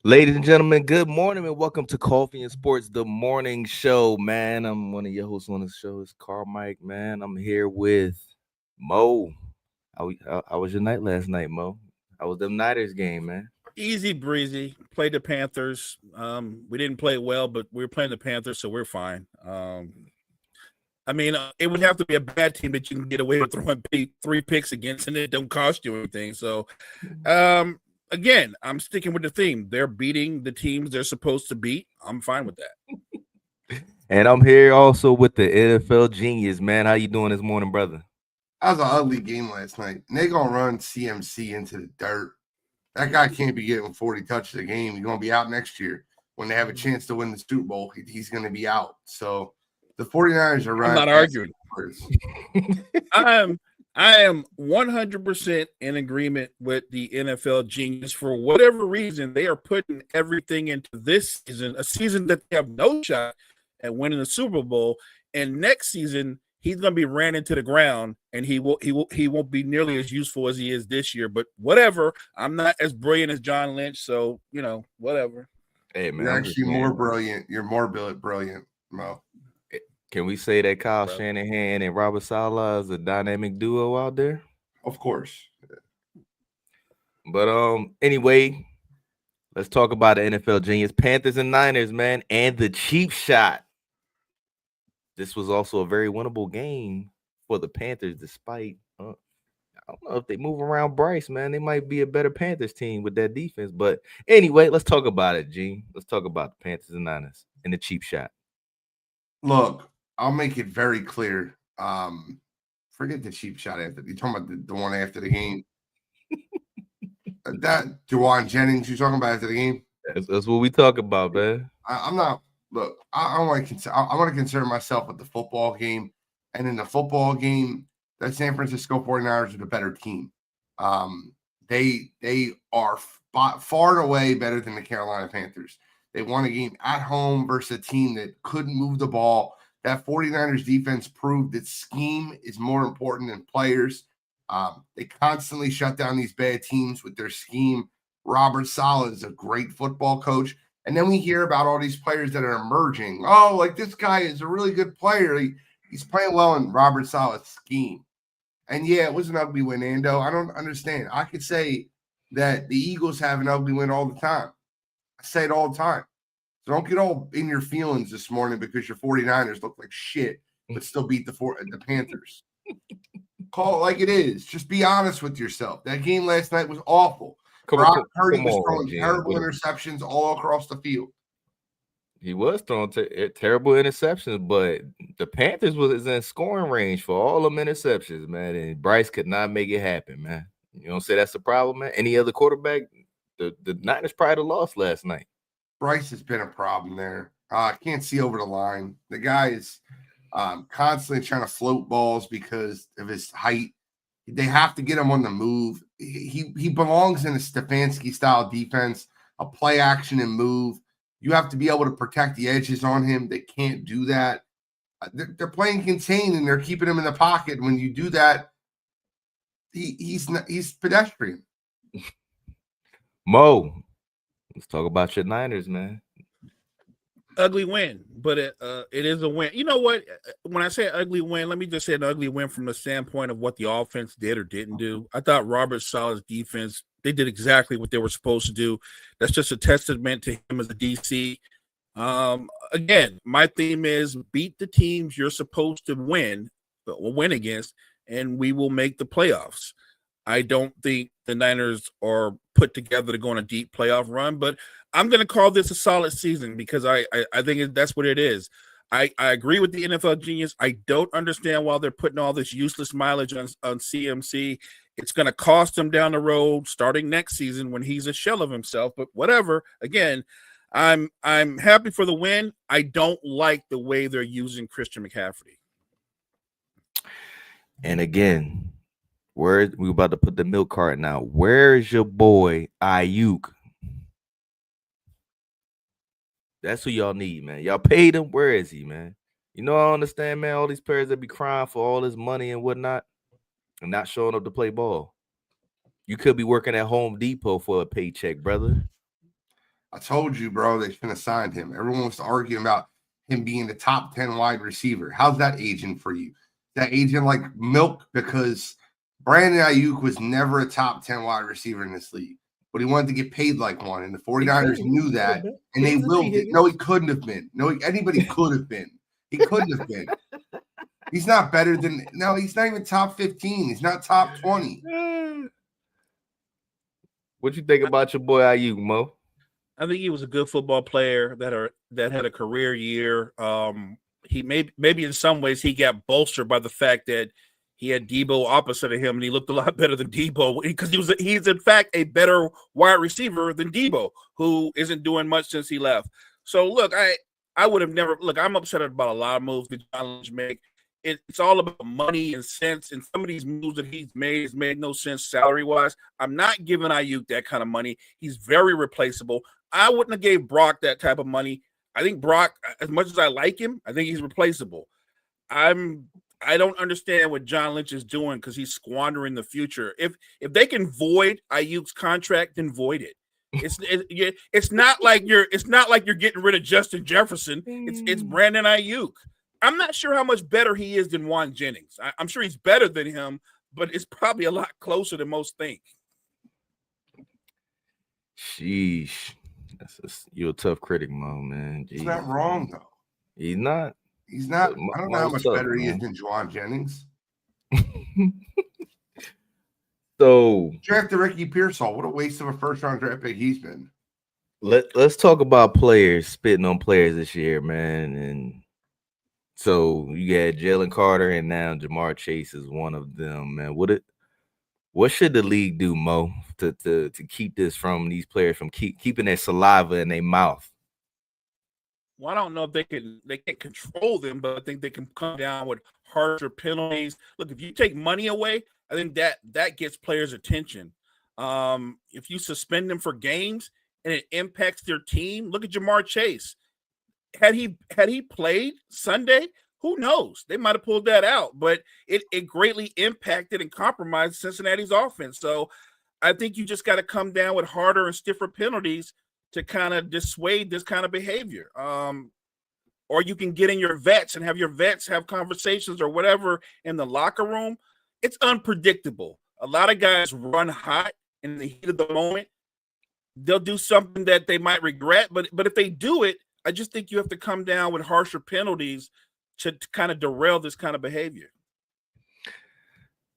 Ladies and gentlemen, good morning and welcome to Coffee and Sports, the morning show, man. I'm one of your hosts on the show. It's Carl Mike, man. I'm here with Mo. How was your night last night, Mo? How was them Niners game, man? Easy breezy. Played the Panthers. We didn't play well, but we were playing the Panthers, so we're fine. It would have to be a bad team that you can get away with throwing three picks against, and it don't cost you anything. So, again, I'm sticking with the theme. They're beating the teams they're supposed to beat. I'm fine with that. And I'm here also with the NFL genius, man. How you doing this morning, brother? That was an ugly game last night. And they gonna run CMC into the dirt. That guy can't be getting 40 touches a game. He's gonna be out next year. When they have a chance to win the Super Bowl, he's gonna be out. So the 49ers are running. I'm not arguing. I am 100% in agreement with the NFL genius. For whatever reason, they are putting everything into this season, a season that they have no shot at winning the Super Bowl. And next season, he's going to be ran into the ground, and he won't be nearly as useful as he is this year. But whatever, I'm not as brilliant as John Lynch, so whatever. Hey man, you're actually more brilliant. You're more brilliant, Mo. Can we say that Kyle Shanahan and Robert Saleh is a dynamic duo out there? Of course. But anyway, let's talk about the NFL genius, Panthers and Niners, man, and the cheap shot. This was also a very winnable game for the Panthers, despite I don't know if they move around Bryce, man. They might be a better Panthers team with that defense. But anyway, let's talk about it, Gene. Let's talk about the Panthers and Niners and the cheap shot. Look, I'll make it very clear. Forget the cheap shot after. You're talking about the one after the game. That Juwan Jennings you're talking about after the game? That's what we talk about, man. I'm not. Look, I want to concern myself with the football game. And in the football game, the San Francisco 49ers are the better team. They are far and away better than the Carolina Panthers. They won a game at home versus a team that couldn't move the ball. That 49ers defense proved that scheme is more important than players. They constantly shut down these bad teams with their scheme. Robert Saleh is a great football coach. And then we hear about all these players that are emerging. Oh, like this guy is a really good player. He's playing well in Robert Saleh's scheme. And yeah, it was an ugly win, Ando. I don't understand. I could say that the Eagles have an ugly win all the time. I say it all the time. So don't get all in your feelings this morning because your 49ers look like shit, but still beat the Panthers. Call it like it is. Just be honest with yourself. That game last night was awful. Brock Purdy was throwing terrible interceptions all across the field. He was throwing terrible interceptions, but the Panthers was in scoring range for all them interceptions, man. And Bryce could not make it happen, man. You don't say that's a problem, man? Any other quarterback, the Niners probably lost last night. Bryce has been a problem there. Can't see over the line. The guy is constantly trying to float balls because of his height. They have to get him on the move. He belongs in a Stefanski-style defense, a play action and move. You have to be able to protect the edges on him. They can't do that. They're playing contain, and they're keeping him in the pocket. When you do that, he's pedestrian. Mo, let's talk about your Niners, man. Ugly win, but it is a win. You know what? When I say ugly win, let me just say an ugly win from the standpoint of what the offense did or didn't do. I thought Robert Saleh's defense, they did exactly what they were supposed to do. That's just a testament to him as a DC. Again, my theme is beat the teams you're supposed to win against, and we will make the playoffs. I don't think the Niners are put together to go on a deep playoff run, but I'm going to call this a solid season because I think that's what it is. I agree with the NFL genius. I don't understand why they're putting all this useless mileage on CMC. It's going to cost him down the road starting next season when he's a shell of himself, but whatever. Again, I'm happy for the win. I don't like the way they're using Christian McCaffrey. And again, we about to put the milk cart now. Where's your boy Ayuk? That's who y'all need, man. Y'all paid him. Where is he, man? You know, I understand, man. All these players that be crying for all this money and whatnot and not showing up to play ball. You could be working at Home Depot for a paycheck, brother. I told you, bro, they shouldn't have signed him. Everyone was arguing about him being the top 10 wide receiver. How's that aging for you? That aging like milk? Because Brandon Ayuk was never a top 10 wide receiver in this league, but he wanted to get paid like one. And the 49ers knew that, and they willed it. No, he couldn't have been. No, anybody could have been. He couldn't have been. He's not better than – no, he's not even top 15. He's not top 20. What you think about your boy Ayuk, Mo? I think he was a good football player that had a career year. He maybe in some ways he got bolstered by the fact that he had Debo opposite of him, and he looked a lot better than Debo because he's in fact a better wide receiver than Debo, who isn't doing much since he left. So look, I would have never look. I'm upset about a lot of moves that John Lynch make. It's all about money and cents, and some of these moves that he's made has made no sense salary-wise. I'm not giving Ayuk that kind of money. He's very replaceable. I wouldn't have gave Brock that type of money. I think Brock, as much as I like him, I think he's replaceable. I don't understand what John Lynch is doing because he's squandering the future. If they can void Ayuk's contract, then void it. It's not like you're getting rid of Justin Jefferson. It's Brandon Ayuk. I'm not sure how much better he is than Juan Jennings. I'm sure he's better than him, but it's probably a lot closer than most think. Sheesh. You're a tough critic, Mo, man. He's not wrong, though. He's not. He's not. I don't know how much better he is than Juwan Jennings. So drafted Ricky Pearsall. What a waste of a first-round draft pick he's been. Let's talk about players spitting on players this year, man. And so you had Jalen Carter, and now Jamar Chase is one of them, man. What should the league do, Mo, to keep this from these players from keeping their saliva in their mouth? Well, I don't know if they can't control them, but I think they can come down with harsher penalties. Look, if you take money away, I think that gets players' attention. If you suspend them for games and it impacts their team, look at Jamar Chase. Had he played Sunday, who knows? They might have pulled that out, but it greatly impacted and compromised Cincinnati's offense. So I think you just got to come down with harder and stiffer penalties to kind of dissuade this kind of behavior. Or you can get in your vets and have your vets have conversations or whatever in the locker room. It's unpredictable. A lot of guys run hot in the heat of the moment. They'll do something that they might regret, but if they do it, I just think you have to come down with harsher penalties to kind of derail this kind of behavior.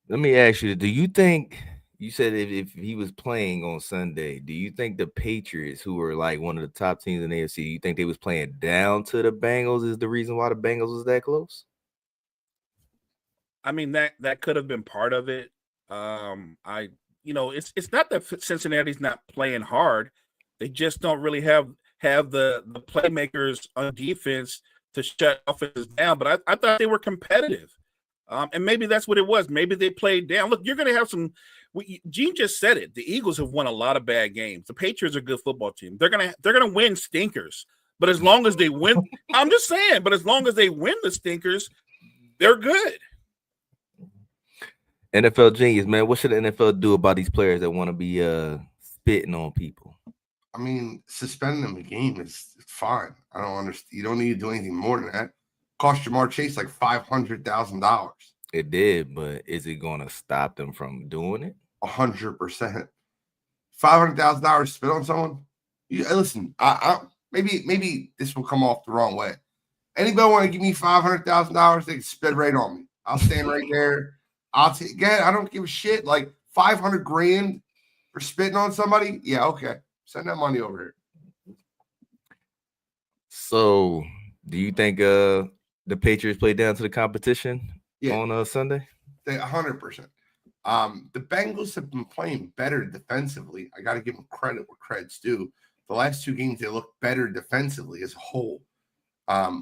Let me ask you, do you think you said if he was playing on Sunday, do you think the Patriots, who are like one of the top teams in the AFC, you think they was playing down to the Bengals is the reason why the Bengals was that close? I mean, that could have been part of it. It's not that Cincinnati's not playing hard. They just don't really have the playmakers on defense to shut offenses down. But I thought they were competitive. And maybe that's what it was. Maybe they played down. Look, you're going to have some – Gene just said it. The Eagles have won a lot of bad games. The Patriots are a good football team. They're gonna win stinkers. But as long as they win – I'm just saying, but as long as they win the stinkers, they're good. NFL genius, man. What should the NFL do about these players that want to be spitting on people? I mean, suspending them a game is fine. I don't understand. You don't need to do anything more than that. Cost Jamar Chase like $500,000. It did, but is it going to stop them from doing it? 100%. $500,000 spit on someone. Listen, maybe this will come off the wrong way. Anybody want to give me $500,000? They can spit right on me. I'll stand right there. I'll take again. I don't give a shit. Like $500,000 for spitting on somebody. Yeah, okay. Send that money over here. So, do you think the Patriots played down to the competition on Sunday? 100%. The Bengals have been playing better defensively. I got to give them credit where credit's due. The last two games, they look better defensively as a whole,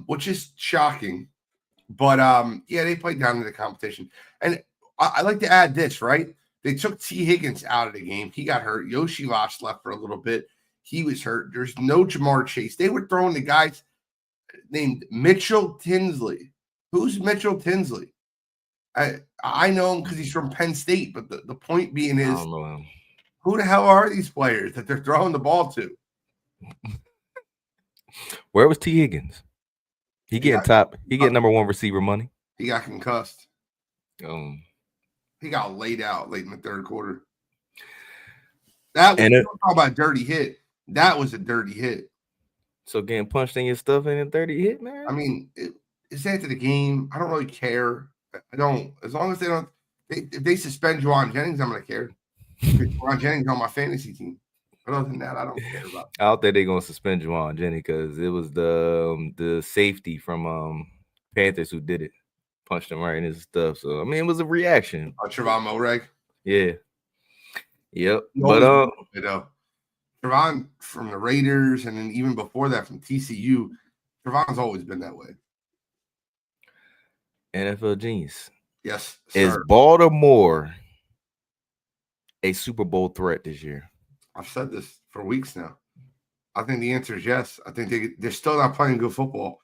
which is shocking. But, they played down to the competition. And I like to add this, right? They took T. Higgins out of the game. He got hurt. Yoshi Vosh left for a little bit. He was hurt. There's no Jamar Chase. They were throwing the guys named Mitchell Tinsley. Who's Mitchell Tinsley? I know him because he's from Penn State, but the point being is, who the hell are these players that they're throwing the ball to? Where was T. Higgins? He getting number one receiver money. He got concussed. Um, He got laid out late in the third quarter. That was talking about dirty hit. That was a dirty hit. So getting punched in your stuff in a 30 hit, man. I mean, it's after the game. I don't really care. I don't. As long as they don't. If they suspend Juwan Jennings, I'm gonna care. Juwan Jennings on my fantasy team. But other than that, I don't care about. I don't think they're gonna suspend Juwan Jennings because it was the safety from Panthers who did it, punched him right in his stuff. So I mean, it was a reaction. Trevon Moehrig. Yeah. Yep. But Trevon from the Raiders, and then even before that from TCU, Trevon's always been that way. NFL genius. Yes, sir. Is Baltimore a Super Bowl threat this year? I've said this for weeks now. I think the answer is yes. I think they're still not playing good football.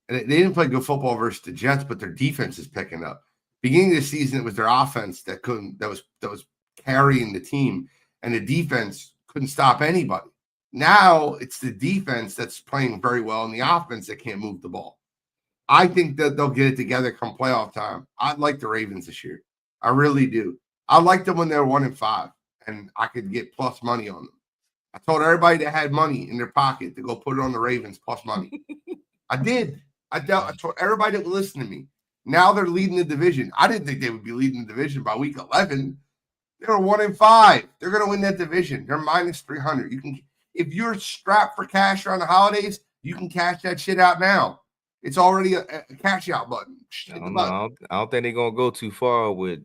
And they didn't play good football versus the Jets, but their defense is picking up. Beginning of the season, it was their offense that was carrying the team, and the defense couldn't stop anybody. Now it's the defense that's playing very well and the offense that can't move the ball. I think that they'll get it together come playoff time. I like the Ravens this year. I really do. I liked them when they were 1-5, and I could get plus money on them. I told everybody that had money in their pocket to go put it on the Ravens plus money. I did. I told everybody that would listen to me. Now they're leading the division. I didn't think they would be leading the division by week 11. They were 1-5. They're going to win that division. They're minus 300. If you're strapped for cash around the holidays, you can cash that shit out now. It's already a cash out button. I don't think they're gonna go too far with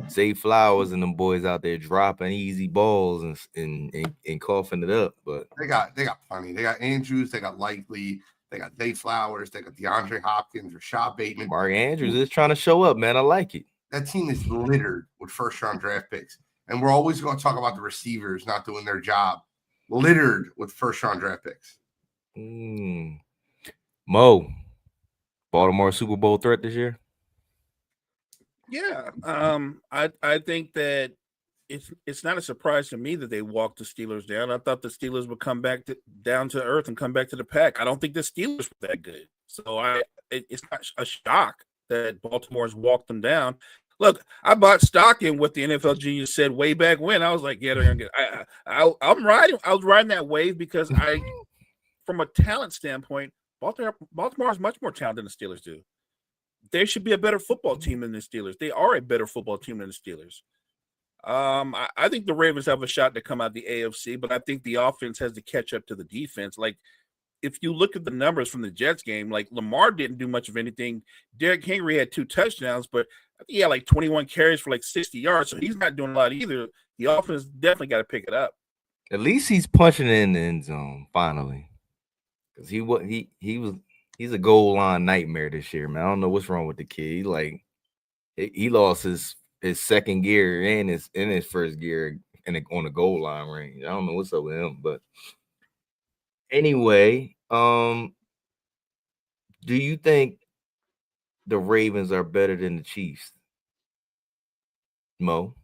Zay Flowers and them boys out there dropping easy balls and coughing it up. But they got plenty. They got Andrews, they got Likely, they got Zay Flowers, they got DeAndre Hopkins, Rashad Bateman. Mark Andrews is trying to show up, man. I like it. That team is littered with first-round draft picks, and we're always going to talk about the receivers not doing their job. Littered with first-round draft picks. Mo. Baltimore Super Bowl threat this year? Yeah. I think that it's not a surprise to me that they walked the Steelers down. I thought the Steelers would come back down to earth and come back to the pack. I don't think the Steelers were that good. So it's not a shock that Baltimore's walked them down. Look, I bought stock in what the NFL genius said way back when. I was like, yeah, they're gonna get I was riding that wave because from a talent standpoint, Baltimore has much more talent than the Steelers do. They should be a better football team than the Steelers. They are a better football team than the Steelers. I think the Ravens have a shot to come out of the AFC, but I think the offense has to catch up to the defense. Like, if you look at the numbers from the Jets game, like Lamar didn't do much of anything. Derrick Henry had 2 touchdowns, but I think he had like 21 carries for like 60 yards, so he's not doing a lot either. The offense definitely got to pick it up. At least he's punching in the end zone finally. Because he's a goal line nightmare this year, man. I don't know what's wrong with the kid. He lost his second gear and his first gear on the goal line range. I don't know what's up with him, but anyway, do you think the Ravens are better than the Chiefs, Mo?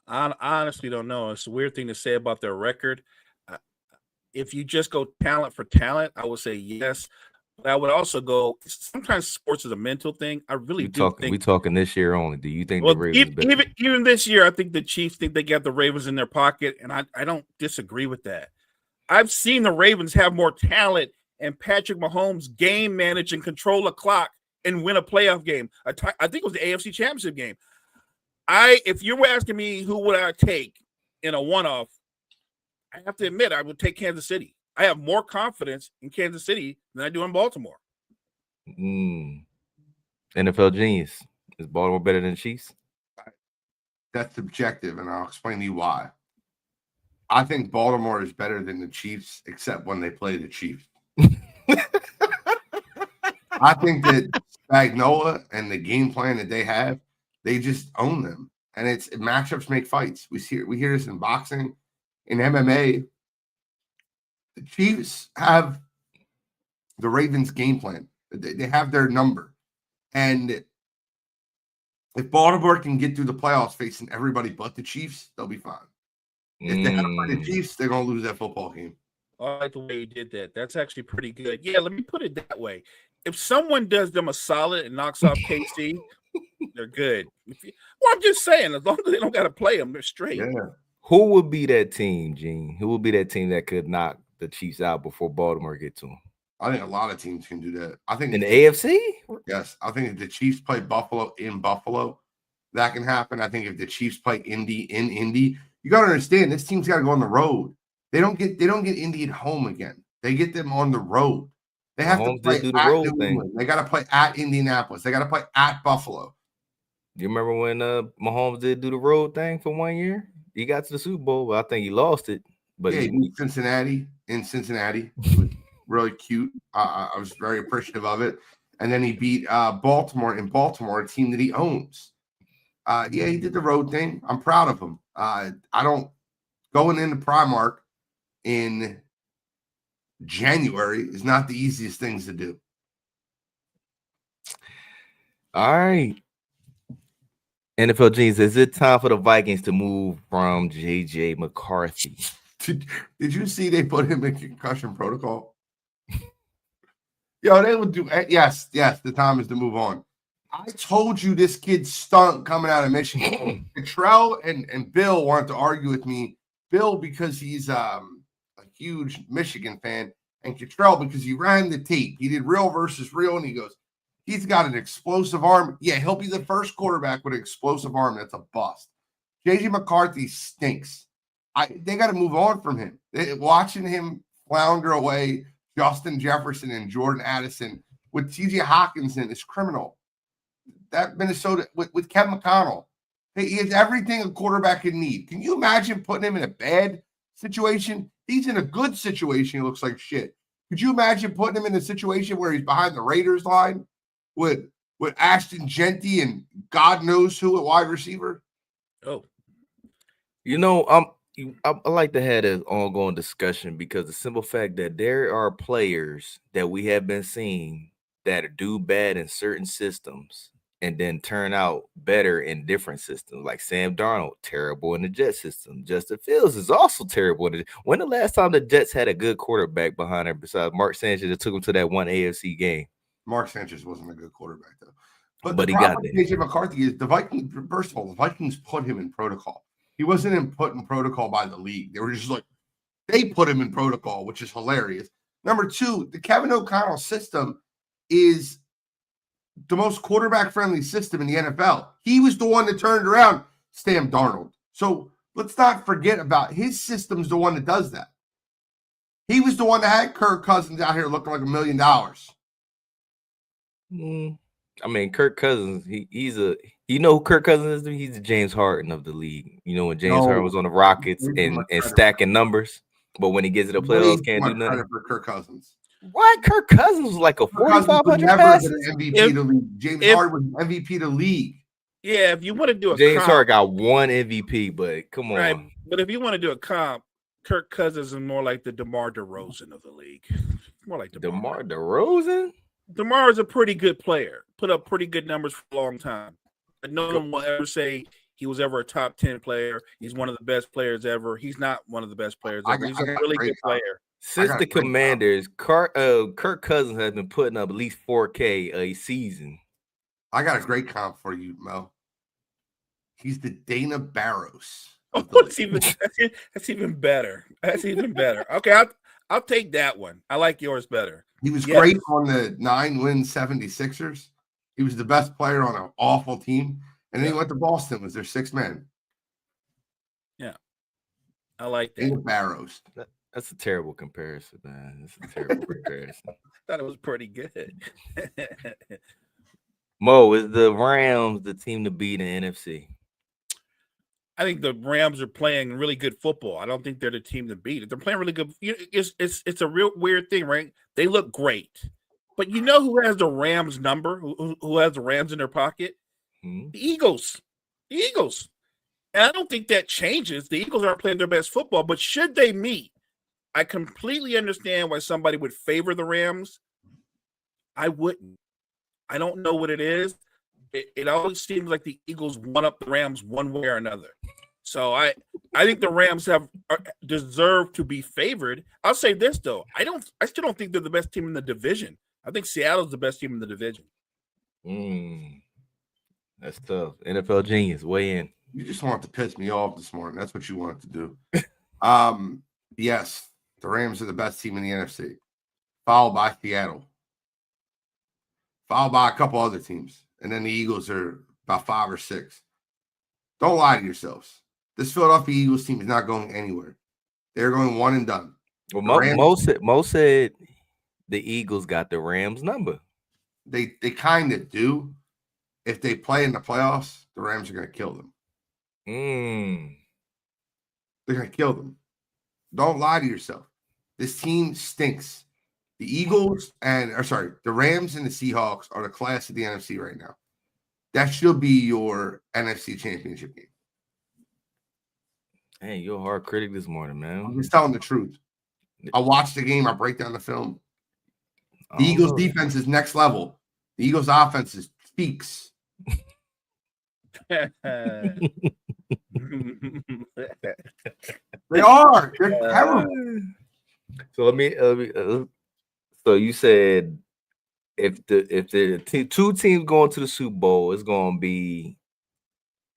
I honestly don't know. It's a weird thing to say about their record. If you just go talent for talent, I would say yes. But I would also go. Sometimes sports is a mental thing. I really think we talking this year only. Do you think the Ravens even this year? I think the Chiefs think they got the Ravens in their pocket, and I don't disagree with that. I've seen the Ravens have more talent and Patrick Mahomes game manage and control a clock and win a playoff game. I think it was the AFC Championship game. If you were asking me who would I take in a one-off, I have to admit I would take Kansas City. I have more confidence in Kansas City than I do in Baltimore. NFL genius. Is Baltimore better than the Chiefs? That's subjective, and I'll explain to you why. I think Baltimore is better than the Chiefs, except when they play the Chiefs. I think that Spagnuolo and the game plan that they have, they just own them. And matchups make fights. We hear this in boxing, in MMA. The Chiefs have the Ravens game plan. They have their number. And if Baltimore can get through the playoffs facing everybody but the Chiefs, they'll be fine. If they have to play the Mm. Chiefs, they're going to lose that football game. I like the way you did that. That's actually pretty good. Yeah, let me put it that way. If someone does them a solid and knocks off KC, they're good. Well, I'm just saying, as long as they don't got to play them, they're straight. Yeah. Who would be that team, Gene? Who would be that team that could knock the Chiefs out before Baltimore get to them? I think a lot of teams can do that. I think In the AFC? Yes, I think if the Chiefs play Buffalo in Buffalo, that can happen. I think if the Chiefs play Indy in Indy, you got to understand this team's got to go on the road. They don't get Indy at home again. They get them on the road. They have Mahomes to play did do the at road New thing. England. They got to play at Indianapolis. They got to play at Buffalo. You remember when Mahomes did do the road thing for 1 year? He got to the Super Bowl, but I think he lost it. But yeah, he beat Cincinnati in Cincinnati. It was really cute. I was very appreciative of it. And then he beat Baltimore in Baltimore, a team that he owns. Yeah, he did the road thing. I'm proud of him. I don't going into Primark in January is not the easiest things to do. all right. NFL Genius, is it time for the Vikings to move from JJ McCarthy? Did you see they put him in concussion protocol? Yo, they would do. Yes, the time is to move on. I told you this kid stunk coming out of Michigan. Cottrell and Bill wanted to argue with me. Bill because he's a huge Michigan fan, and Cottrell because he ran the tape. He did real versus real, and he goes, he's got an explosive arm. Yeah, he'll be the first quarterback with an explosive arm. That's a bust. JJ McCarthy stinks. They got to move on from him. Watching him flounder away, Justin Jefferson and Jordan Addison with TJ Hawkinson is criminal. That Minnesota with Kevin McConnell, he has everything a quarterback can need. Can you imagine putting him in a bad situation? He's in a good situation. He looks like shit. Could you imagine putting him in a situation where he's behind the Raiders line with Ashton Genty and God knows who at wide receiver? Oh, You know, I like to have an ongoing discussion because the simple fact that there are players that we have been seeing that do bad in certain systems and then turn out better in different systems. Like Sam Darnold, terrible in the Jet system. Justin Fields is also terrible. When the last time the Jets had a good quarterback behind her besides Mark Sanchez that took him to that one AFC game? Mark Sanchez wasn't a good quarterback, though. But he the got problem there. with JJ McCarthy is the Vikings, first of all, the Vikings put him in protocol. He wasn't put in protocol by the league. They were just like, they put him in protocol, which is hilarious. Number two, the Kevin O'Connell system is the most quarterback-friendly system in the NFL. He was the one that turned around Sam Darnold. So let's not forget about his system's the one that does that. He was the one that had Kirk Cousins out here looking like $1 million. I mean, Kirk Cousins, he's a, you know who Kirk Cousins is? He's the James Harden of the league. You know, when James Harden was on the Rockets and stacking numbers, but when he gets to the playoffs, can't do nothing. For Kirk Cousins. Why? Kirk Cousins was like a 4,500 passes. MVP to league. James Harden was MVP to league. Yeah, if you want to do a James comp, Harden got one MVP, but come on. right? But if you want to do a comp, Kirk Cousins is more like the DeMar DeRozan of the league. More like DeMar DeRozan? DeMar is a pretty good player. Put up pretty good numbers for a long time. But no one will ever say he was ever a top 10 player. He's one of the best players ever. He's not one of the best players ever. He's a really good player. Since the Commanders, Kirk Cousins has been putting up at least 4K a season. I got a great comp for you, Mo. He's the Dana Barros. Oh, that's even better. That's even better. Okay, I'll take that one. I like yours better. He was great on the 9-win 76ers. He was the best player on an awful team. And then he went to Boston, was their sixth man. Yeah. I like that. Dana Barros. That's a terrible comparison, man. That's a terrible comparison. I thought it was pretty good. Mo, is the Rams the team to beat in the NFC? I think the Rams are playing really good football. I don't think they're the team to beat. They're playing really good. It's a real weird thing, right? They look great. But you know who has the Rams number? Who has the Rams in their pocket? The Eagles. The Eagles. And I don't think that changes. The Eagles aren't playing their best football, but should they meet, I completely understand why somebody would favor the Rams. I wouldn't. I don't know what it is. It always seems like the Eagles one up the Rams one way or another. So I think the Rams deserve to be favored. I'll say this though, I still don't think they're the best team in the division. I think Seattle's the best team in the division. That's tough. NFL genius, weigh in. You just want to piss me off this morning. That's what you wanted to do. Yes, the Rams are the best team in the NFC, followed by Seattle, followed by a couple other teams, and then the Eagles are about 5 or 6. Don't lie to yourselves. This Philadelphia Eagles team is not going anywhere. They're going one and done. Well, Mo said the Eagles got the Rams number. They kind of do. If they play in the playoffs, the Rams are going to kill them. They're going to kill them. Don't lie to yourself. This team stinks. The Rams and the Seahawks are the class of the NFC right now. That should be your NFC championship game. Hey, you're a hard critic this morning, man. I'm just telling the truth. I watch the game. I break down the film. The Eagles' defense is next level. The Eagles' offense is peaks. Uh, They are. They're terrible. So let me. So you said if the two teams going to the Super Bowl, it's going to be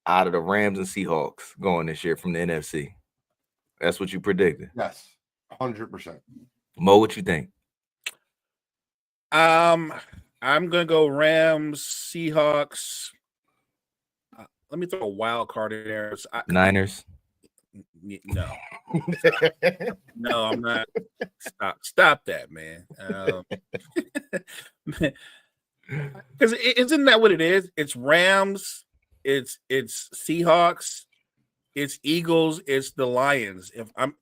out of the Rams and Seahawks going this year from the NFC. That's what you predicted. Yes, 100%. Mo, what you think? I'm gonna go Rams, Seahawks. Let me throw a wild card in there. Niners. No, no, I'm not. Stop that, man. Because isn't that what it is? It's Rams, it's Seahawks, it's Eagles, it's the Lions.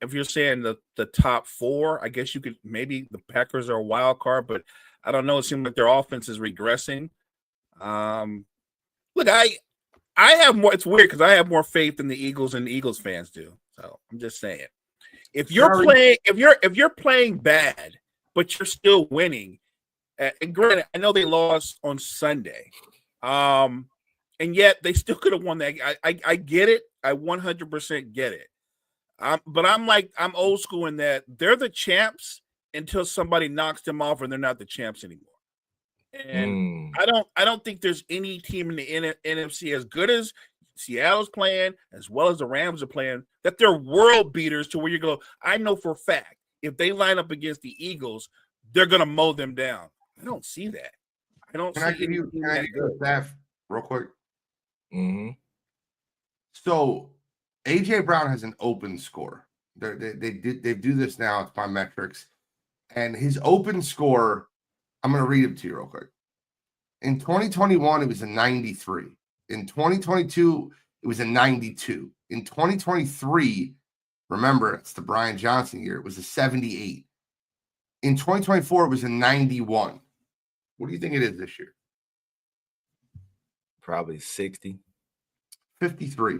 If you're saying the top 4, I guess you could maybe the Packers are a wild card, but I don't know. It seems like their offense is regressing. Look, I have more. It's weird because I have more faith in the Eagles than the Eagles fans do. So I'm just saying, if you're playing bad, but you're still winning, and granted, I know they lost on Sunday, and yet they still could have won that. I get it. I 100% get it. But I'm old school in that they're the champs until somebody knocks them off and they're not the champs anymore. And I don't think there's any team in the NFC as good as Seattle's playing, as well as the Rams are playing, that they're world beaters to where you go, I know for a fact, if they line up against the Eagles, they're going to mow them down. I don't see that. I don't Can I give you a staff real quick? Mm-hmm. So AJ Brown has an open score. They do this now. It's by metrics. And his open score, I'm going to read it to you real quick. In 2021, it was a 93. In 2022, it was a 92. In 2023, remember, it's the Brian Johnson year, it was a 78. In 2024, it was a 91. What do you think it is this year? Probably 60. 53.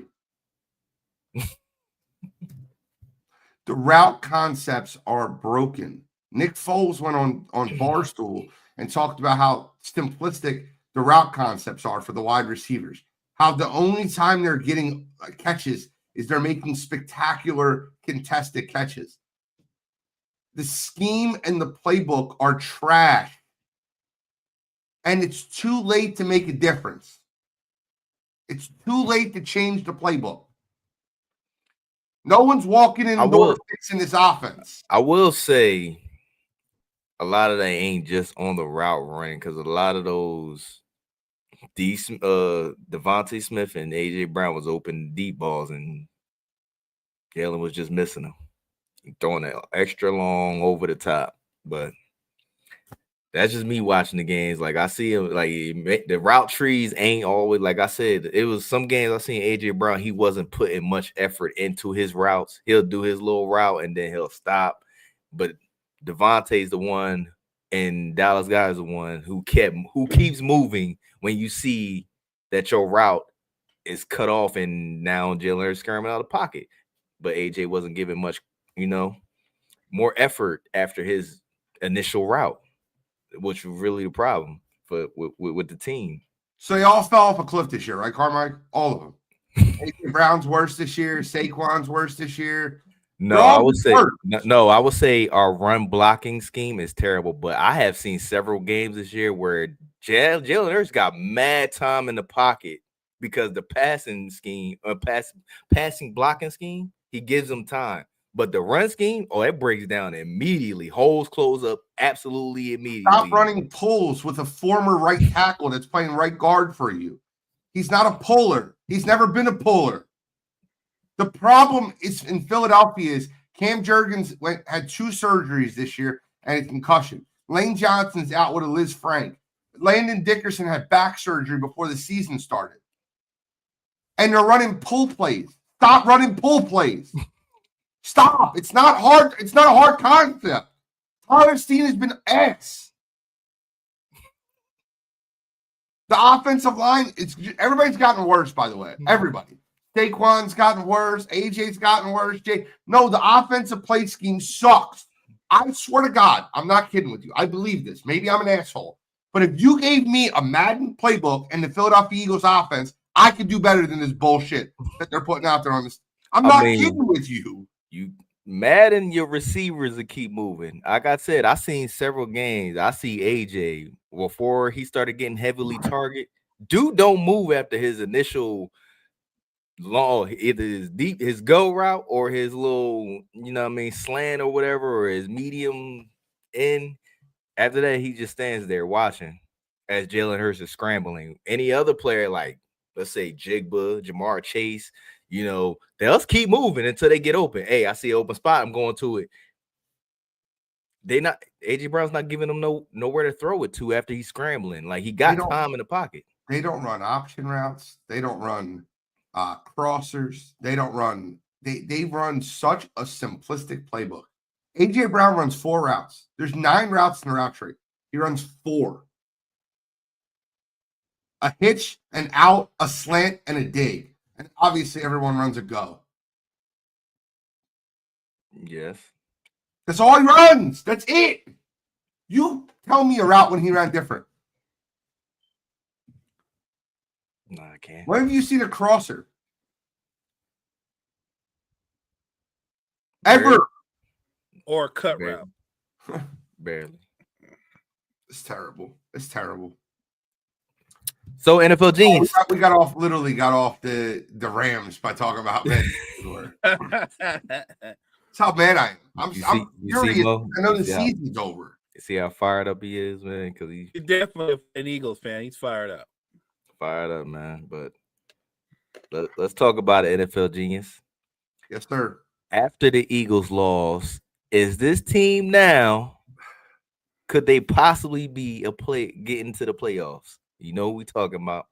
The route concepts are broken. Nick Foles went on Barstool and talked about how simplistic the route concepts are for the wide receivers. How the only time they're getting catches is they're making spectacular contested catches. The scheme and the playbook are trash. And it's too late to make a difference. It's too late to change the playbook. No one's walking in the door fixing this offense. I will say a lot of that ain't just on the route running, because a lot of those Devontae Smith and AJ Brown was open deep balls and Galen was just missing them, throwing it extra long over the top. But that's just me watching the games. Like, I see him, like, the route trees ain't always, like I said, it was some games I seen AJ Brown, he wasn't putting much effort into his routes. He'll do his little route and then he'll stop. But Devontae's the one, and Dallas Guy is the one who keeps moving when you see that your route is cut off and now Jalen Hurts skirming out of the pocket. But AJ wasn't giving much, more effort after his initial route, which was really the problem with the team. So they all fell off a cliff this year, right, Carmike? All of them. A.J. Brown's worse this year. Saquon's worse this year. No, I would say no. I would say our run blocking scheme is terrible. But I have seen several games this year where Jalen Hurts got mad time in the pocket because the passing scheme, passing blocking scheme, he gives them time. But the run scheme, it breaks down immediately. Holes close up absolutely immediately. Stop running pulls with a former right tackle that's playing right guard for you. He's not a puller. He's never been a puller. The problem is in Philadelphia is Cam Jurgens had 2 surgeries this year and a concussion. Lane Johnson's out with a Liz Frank. Landon Dickerson had back surgery before the season started. And they're running pull plays. Stop running pull plays. Stop. It's not hard. It's not a hard concept. Tyler Steen has been X. The offensive line, everybody's gotten worse, by the way. Everybody. Saquon's gotten worse. AJ's gotten worse. No, the offensive play scheme sucks. I swear to God, I'm not kidding with you. I believe this. Maybe I'm an asshole. But if you gave me a Madden playbook and the Philadelphia Eagles offense, I could do better than this bullshit that they're putting out there on this. I'm not kidding with you. You Madden your receivers to keep moving. Like I said, I seen several games. I see AJ before he started getting heavily targeted. Dude don't move after his initial long, either his go route or his little, slant or whatever, or his medium in. After that, he just stands there watching as Jalen Hurts is scrambling. Any other player, like let's say Jigba, Jamar Chase, they'll keep moving until they get open. Hey, I see an open spot, I'm going to it. AJ Brown's not giving them nowhere to throw it to after he's scrambling. Like he got time in the pocket. They don't run option routes. They don't run crossers. They don't run. They run such a simplistic playbook. AJ Brown runs 4 routes. There's 9 routes in the route tree. He runs 4. A hitch, an out, a slant, and a dig. And obviously everyone runs a go. Yes. That's all he runs. That's it. You tell me a route when he ran different. No, I can't. When have you seen a crosser? Ever. Or a cut route. Barely. It's terrible. It's terrible. So NFL Genius. We got off the Rams by talking about That's how mad I am. I'm furious. I know the season's over. You see how fired up he is, man? Because he's definitely an Eagles fan. He's fired up. Fired up, man. But let's talk about it, NFL Genius. Yes, sir. After the Eagles loss, is this team now? Could they possibly be get into the playoffs? You know we talking about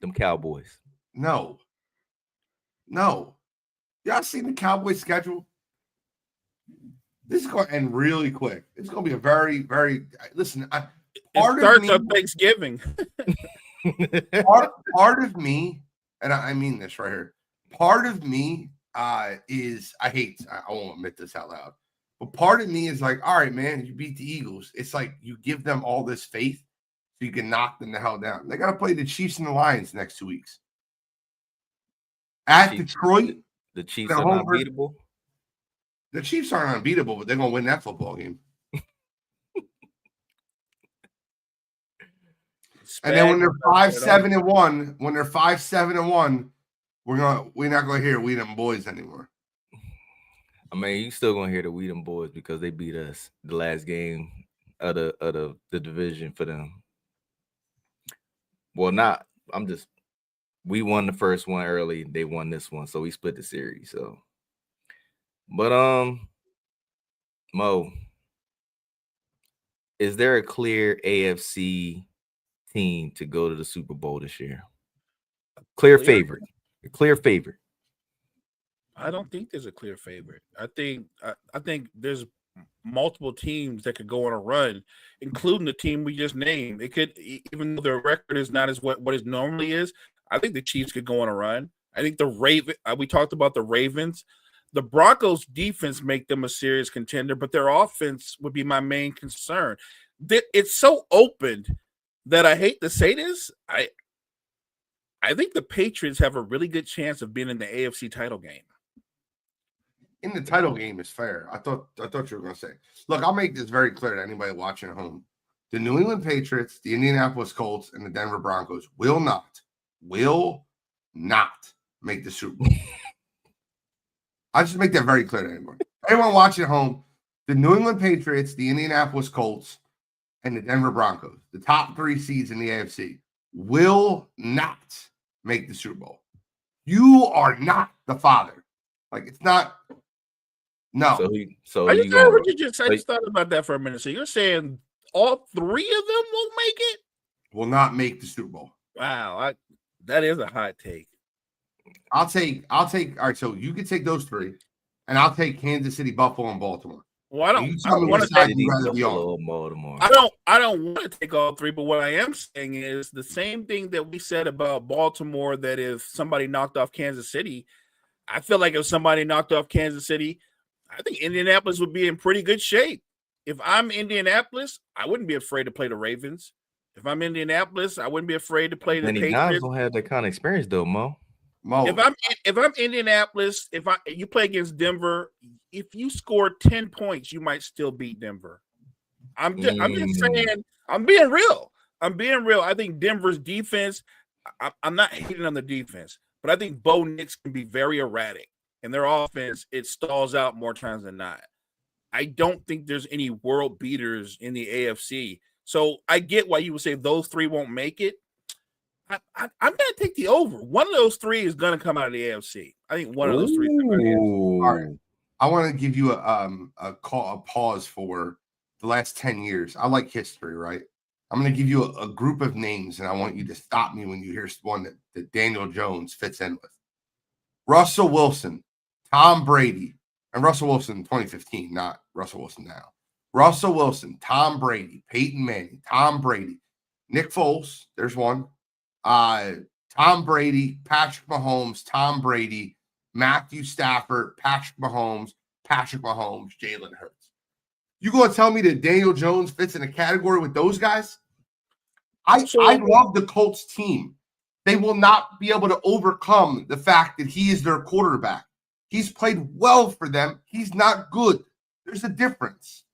them Cowboys. No. Y'all seen the Cowboys schedule? This is going to end really quick. It's going to be a very, very listen. It starts on Thanksgiving. part of me, and I mean this right here. Part of me is I won't admit this out loud, but part of me is like, all right, man, you beat the Eagles. It's like you give them all this faith so you can knock them the hell down. They got to play the Chiefs and the Lions next 2 weeks. At Detroit, the Chiefs are not beatable. The Chiefs aren't unbeatable, but they're going to win that football game. And then when they're 5-7-1, we're not going to hear "We Them Boys" anymore. I mean, you still going to hear the "We Them Boys" because they beat us the last game of the division for them. Well, not. We won the first one early. They won this one, so we split the series. So, but Mo, is there a clear AFC team to go to the Super Bowl this year? Clear favorite. A clear favorite. I don't think there's a clear favorite. I think there's multiple teams that could go on a run, including the team we just named. It could, even though their record is not as what it normally is. I think the Chiefs could go on a run. I think we talked about the Ravens. The Broncos' defense make them a serious contender, but their offense would be my main concern. It's so open that I hate to say this. I I think the Patriots have a really good chance of being in the AFC title game. In the title game is fair. I thought you were going to say. Look, I'll make this very clear to anybody watching at home. The New England Patriots, the Indianapolis Colts, and the Denver Broncos will not make the Super Bowl. I just make that very clear to anyone. Everyone watching at home, the New England Patriots, the Indianapolis Colts, and the Denver Broncos, the top 3 seeds in the AFC, will not make the Super Bowl. You are not the father. Like, it's not. No. I just thought about that for a minute. So you're saying all 3 of them won't make it? Will not make the Super Bowl. Wow, that is a hot take. I'll take. All right, so you can take those 3, and I'll take Kansas City, Buffalo, and Baltimore. Well, I don't want to take Baltimore. I don't want to take all 3, but what I am saying is the same thing that we said about Baltimore, that if somebody knocked off Kansas City, I feel like if somebody knocked off Kansas City, I think Indianapolis would be in pretty good shape. If I'm Indianapolis, I wouldn't be afraid to play the Ravens. If I'm Indianapolis, I wouldn't be afraid to play the Patriots. Don't have that kind of experience though, Mo. If I'm Indianapolis, you play against Denver, if you score 10 points, you might still beat Denver. I'm just saying. I'm being real. I think Denver's defense. I'm not hating on the defense, but I think Bo Nix can be very erratic, and their offense, it stalls out more times than not. I don't think there's any world beaters in the AFC. So I get why you would say those 3 won't make it. I'm going to take the over. One of those 3 is going to come out of the AFC. I think one of those 3 is going to come out of the AFC. All right. I want to give you a pause for the last 10 years. I like history, right? I'm going to give you a group of names, and I want you to stop me when you hear one that Daniel Jones fits in with. Russell Wilson, Tom Brady, and Russell Wilson in 2015, not Russell Wilson now. Russell Wilson, Tom Brady, Peyton Manning, Tom Brady, Nick Foles, there's one. Tom Brady, Patrick Mahomes, Tom Brady, Matthew Stafford, Patrick Mahomes, Jalen Hurts. You going to tell me that Daniel Jones fits in a category with those guys? I love the Colts team. They will not be able to overcome the fact that he is their quarterback. He's played well for them. He's not good. There's a difference.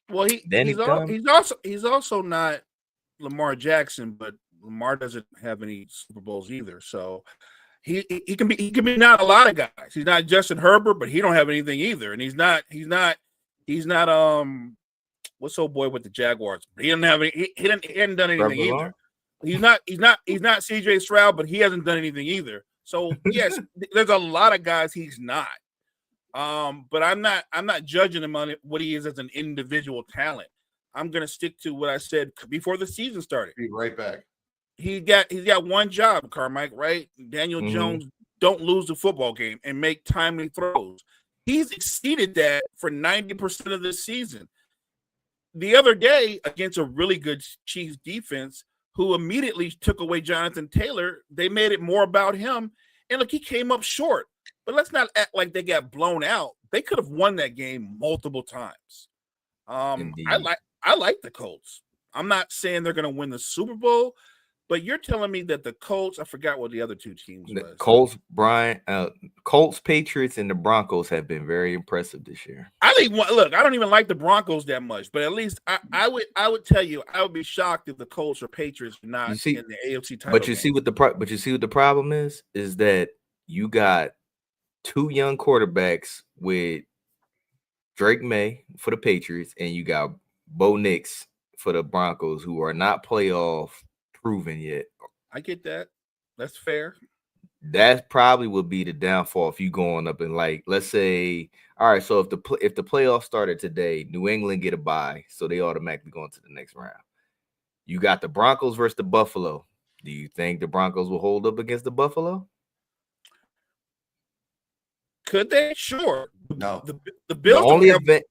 Well, he's also not Lamar Jackson, but Lamar doesn't have any Super Bowls either. So he can be not a lot of guys. He's not Justin Herbert, but he don't have anything either. And he's not what's old boy with the Jaguars? He didn't have any. He hadn't done anything either. He's not CJ Stroud, but he hasn't done anything either. So yes, there's a lot of guys he's not. But I'm not judging him on what he is as an individual talent. I'm gonna stick to what I said before the season started. Be right back. He's got one job, Carmike, right? Daniel Jones, don't lose the football game and make timely throws. He's exceeded that for 90% of this season. The other day, against a really good Chiefs defense, who immediately took away Jonathan Taylor, they made it more about him. And look, he came up short. But let's not act like they got blown out. They could have won that game multiple times. I like the Colts. I'm not saying they're going to win the Super Bowl, but you're telling me that the Colts, I forgot what the other 2 teams was. Colts, Patriots, and the Broncos have been very impressive this year. I don't even like the Broncos that much, but at least I would tell you, I would be shocked if the Colts or Patriots were not in the AFC title. But you see what the problem is that you got 2 young quarterbacks with Drake May for the Patriots, and you got Bo Nix for the Broncos, who are not playoff proven yet. I get that. That's fair. That probably would be the downfall if you going up and, like, let's say, all right, so if the playoffs started today, New England get a bye, so they automatically go into the next round. You got the Broncos versus the Buffalo. Do you think the Broncos will hold up against the Buffalo? Could they? Sure. No. The Bills the only event.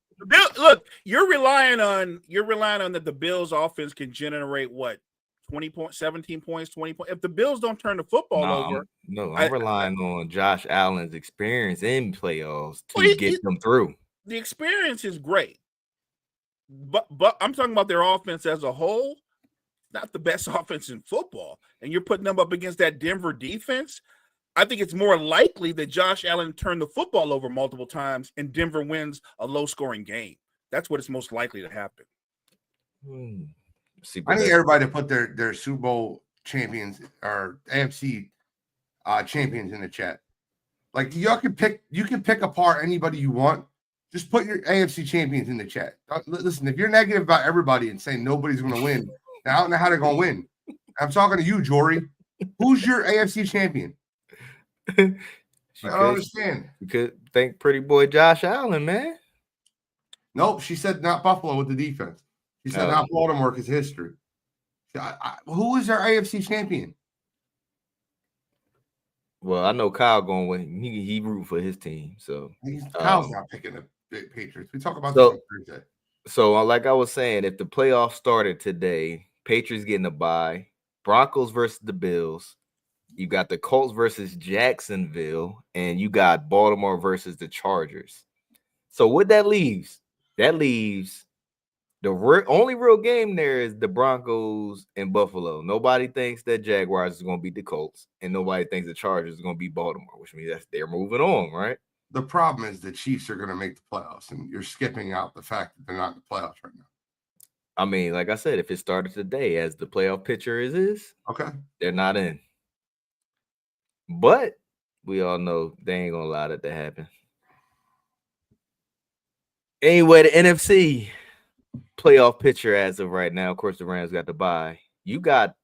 Look, you're relying on that the Bills offense can generate what? 20 points, 17 points, 20 points. If the Bills don't turn the football over. I'm relying on Josh Allen's experience in playoffs to get them through. The experience is great. But I'm talking about their offense as a whole. not the best offense in football, and you're putting them up against that Denver defense, I think it's more likely that Josh Allen turned the football over multiple times and Denver wins a low-scoring game. That's what is most likely to happen. I need everybody to put their Super Bowl champions or AFC champions in the chat. Like you can pick apart anybody you want. Just put your AFC champions in the chat. Listen, if you're negative about everybody and saying nobody's going to win, I don't know how they're going to win. I'm talking to you, Jory. Who's your AFC champion? I don't understand. You could thank pretty boy Josh Allen, man. Nope, she said not Buffalo with the defense. She said not Baltimore because history. Who is our AFC champion? Well, I know Kyle going to win. He root for his team, so Kyle's not picking the Patriots. We talk about this on Thursday. So, like I was saying, if the playoffs started today, Patriots getting a bye, Broncos versus the Bills, you got the Colts versus Jacksonville, and you got Baltimore versus the Chargers. So what that leaves the only real game there is the Broncos and Buffalo. Nobody thinks that Jaguars is going to beat the Colts, and nobody thinks the Chargers is going to beat Baltimore, which means they're moving on, right? The problem is the Chiefs are going to make the playoffs, and you're skipping out the fact that they're not in the playoffs right now. I mean, like I said, if it started today as the playoff picture is, okay, they're not in. But we all know they ain't going to allow that to happen. Anyway, the NFC playoff picture as of right now, of course, the Rams got the bye. You got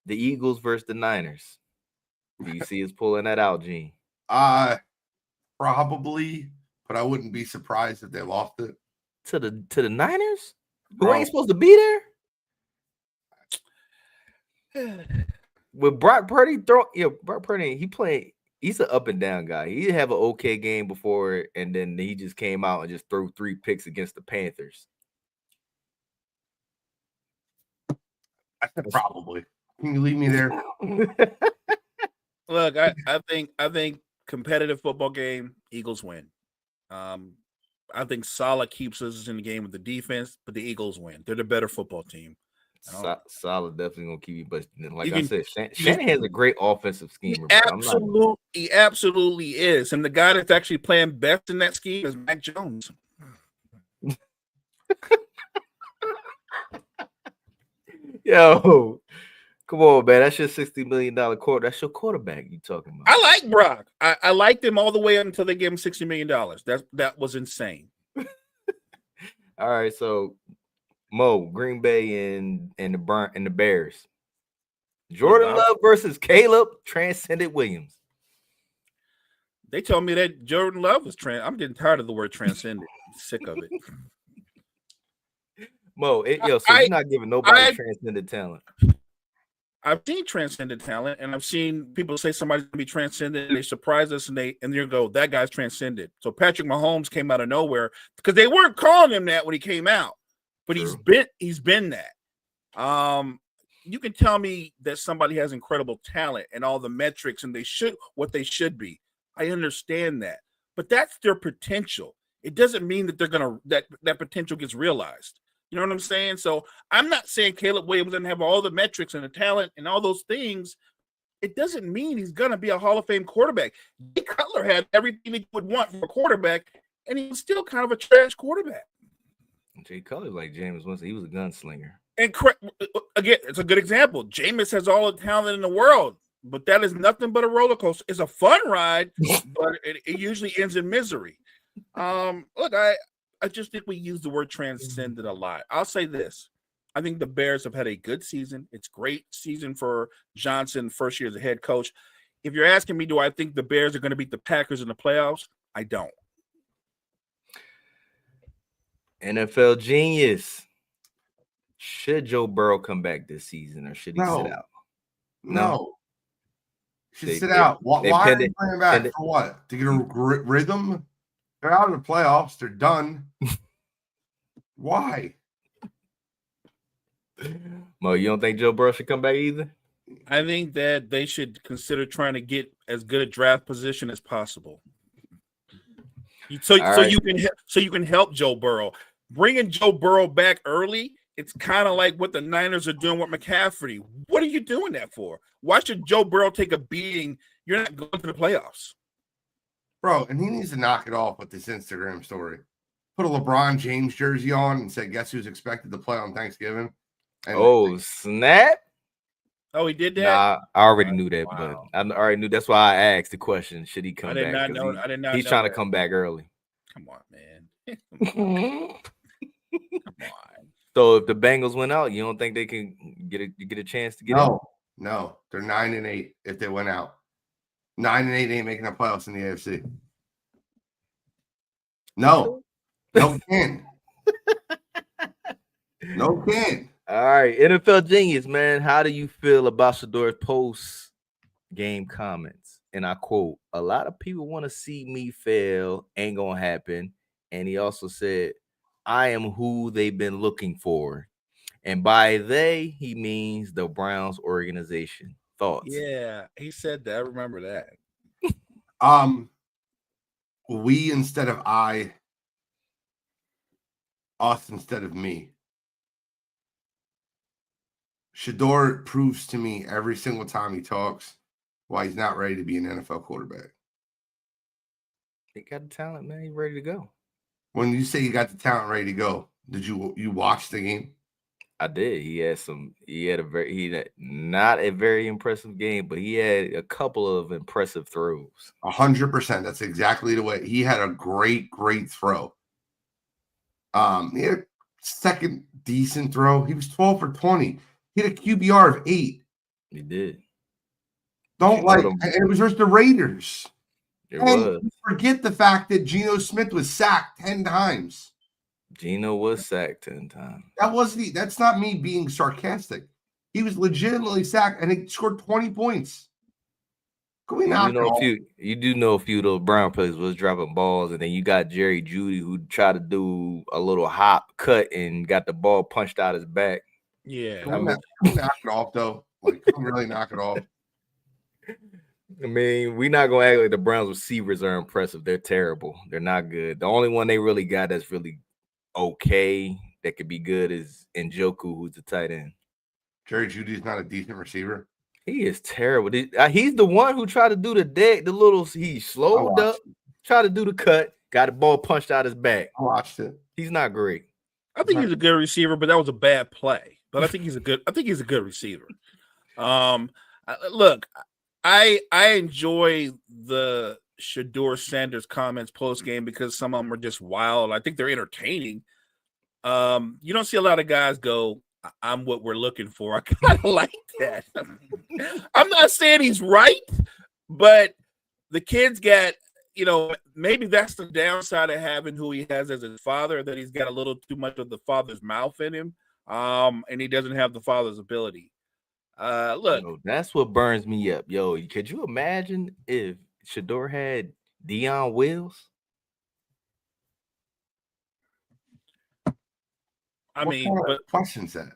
the Eagles versus the Niners. Do you see us pulling that out, Gene? Probably, but I wouldn't be surprised if they lost it to the Niners. Who ain't supposed to be there? With Brock Purdy, Brock Purdy, he's an up and down guy. He did have an okay game before, and then he just came out and just threw 3 picks against the Panthers. I said probably. Can you leave me there? Look, I think competitive football game, Eagles win. I think Saleh keeps us in the game with the defense, but the Eagles win. They're the better football team. Saleh definitely gonna keep you, but like I said, Shanahan has a great offensive scheme. He absolutely is, and the guy that's actually playing best in that scheme is Mac Jones. Yo, come on, man. That's your $60 million quarter. That's your quarterback you talking about. I like Brock. I liked him all the way until they gave him $60 million. That was insane. All right, so Mo, Green Bay and the Bears. Jordan Love versus Caleb Transcendent Williams. They told me that Jordan Love was I'm getting tired of the word transcendent. I'm sick of it. Mo, so you're not giving nobody transcendent talent. I've seen transcendent talent, and I've seen people say somebody's gonna be transcendent, and they surprise us, and you go, that guy's transcendent. So Patrick Mahomes came out of nowhere because they weren't calling him that when he came out, but True. he's been that. You can tell me that somebody has incredible talent and all the metrics, and they should be. I understand that, but that's their potential. It doesn't mean that they're gonna that potential gets realized. You know what I'm saying? So I'm not saying Caleb Williams doesn't have all the metrics and the talent and all those things. It doesn't mean he's going to be a Hall of Fame quarterback. Jay Cutler had everything he would want from a quarterback, and he was still kind of a trash quarterback. Jay Cutler, like Jameis Winston, he was a gunslinger. And again, it's a good example. Jameis has all the talent in the world, but that is nothing but a roller coaster. It's a fun ride, but it usually ends in misery. Look, I just think we use the word transcendent a lot. I'll say this. I think the Bears have had a good season. It's a great season for Johnson, first year as a head coach. If you're asking me, do I think the Bears are going to beat the Packers in the playoffs? I don't. NFL genius. Should Joe Burrow come back this season, or should he sit out? No. He should sit out. Why are they bringing back? For what? To get a rhythm? They're out of the playoffs. They're done. Why? Mo, you don't think Joe Burrow should come back either? I think that they should consider trying to get as good a draft position as possible. So you can help Joe Burrow. Bringing Joe Burrow back early it's kind of like what the Niners are doing with McCaffrey. What are you doing that for? Why should Joe Burrow take a beating? You're not going to the playoffs. Bro, and he needs to knock it off with this Instagram story. Put a LeBron James jersey on and say, guess who's expected to play on Thanksgiving? And Oh, snap. Oh, he did that? Nah, I already knew that, Wow. but I already knew. That's why I asked the question: should he come I did back? not know. I did not. He's know trying to that. come back early. Come on, man. Come on. So if the Bengals went out, you don't think they can get a chance to get in? No, they're 9-8 if they went out. 9-8 ain't making the playoffs in the AFC. No can. No can. All right, NFL Genius, man. How do you feel about Shador's post-game comments? And I quote, "A lot of people want to see me fail. Ain't gonna happen." And he also said, "I am who they've been looking for." And by they, he means the Browns organization. Thoughts? Yeah, he said that. I remember that. We instead of I, us instead of me. Shador proves to me every single time he talks why he's not ready to be an NFL quarterback. He got the talent, man. He's ready to go. When you say you got the talent ready to go, did you watch the game? I did. He had not a very impressive game, but he had a couple of impressive throws. 100%. That's exactly the way. He had a great throw. He had a second decent throw. He was 12 for 20. He had a QBR of 8. He did. And it was just the Raiders. It was. Forget the fact that Geno Smith was sacked 10 times. Geno was sacked 10 times. That's not me being sarcastic. He was legitimately sacked and he scored 20 points. You do know a few of those Brown players was dropping balls, and then you got Jerry Jeudy who tried to do a little hop cut and got the ball punched out his back. Yeah. Can we knock it off though? Like, can we really knock it off? I mean, we're not gonna act like the Browns receivers are impressive. They're terrible. They're not good. The only one they really got that's really okay that could be good is Njoku, who's the tight end. Jerry Judy's not a decent receiver. He is terrible. He's the one who tried to do he slowed up, tried to do the cut, got the ball punched out his back. I watched it. He's not great. I think he's a good receiver, but that was a bad play. But I think he's a good receiver. Look, I enjoy the Shador Sanders comments post game because some of them are just wild. I think they're entertaining. You don't see a lot of guys go, "I'm what we're looking for." I kind of like that. I'm not saying he's right, but the kid's got, maybe that's the downside of having who he has as his father, that he's got a little too much of the father's mouth in him, and he doesn't have the father's ability. Look, that's what burns me up. Yo, could you imagine if Shador had Deion Wills? I mean, what question's that?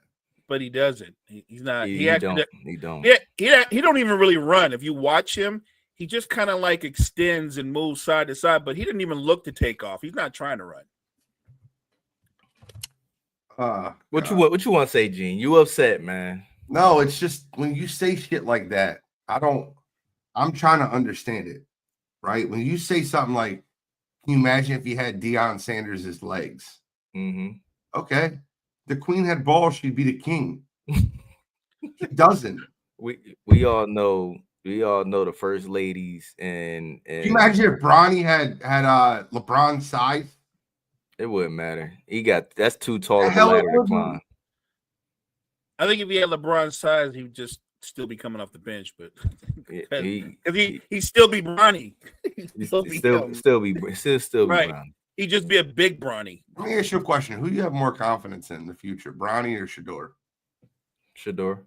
But he doesn't. He's not. He don't. Yeah, he don't even really run. If you watch him, he just kind of like extends and moves side to side, but he didn't even look to take off. He's not trying to run. What you want to say, Gene? You upset, man? No, it's just when you say shit like that, I'm trying to understand it, right? When you say something like, "Can you imagine if he had Deion Sanders' legs?" Mm-hmm. Okay, the queen had balls, she'd be the king. He doesn't. We all know the first ladies and Can you imagine if Bronny had LeBron's size? It wouldn't matter. That's too tall of a ladder to climb. I think if he had LeBron's size, he would just still be coming off the bench, but he'd still be Bronny. He'd still be right. Bronny. He'd just be a big Bronny. Let me ask you a question. Who do you have more confidence in the future, Bronny or Shador? Shador.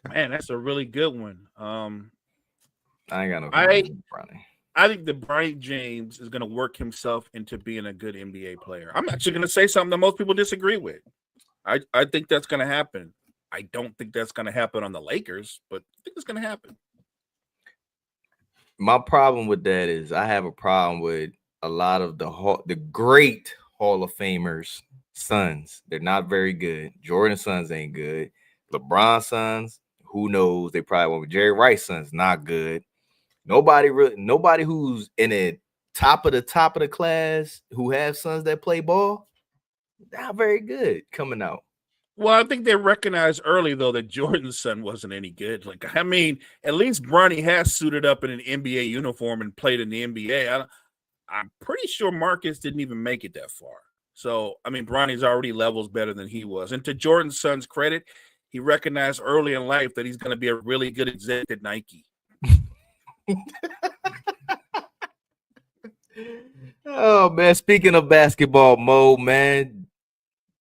Man, that's a really good one. I ain't got no confidence in Bronny. I think the Bronny James is going to work himself into being a good NBA player. I'm actually going to say something that most people disagree with. I think that's going to happen. I don't think that's going to happen on the Lakers, but I think it's going to happen. My problem with that is I have a problem with a lot of the great Hall of Famers Suns, they're not very good. Jordan's sons ain't good. LeBron's sons, who knows? They probably won't. Jerry Rice's sons, not good. Nobody who's in the top of the class who have sons that play ball, not very good coming out. Well, I think they recognized early, though, that Jordan's son wasn't any good. Like, I mean, at least Bronny has suited up in an NBA uniform and played in the NBA. I'm pretty sure Marcus didn't even make it that far. So, I mean, Bronny's already levels better than he was. And to Jordan's son's credit, he recognized early in life that he's going to be a really good exec at Nike. Oh, man. Speaking of basketball, Mo, man,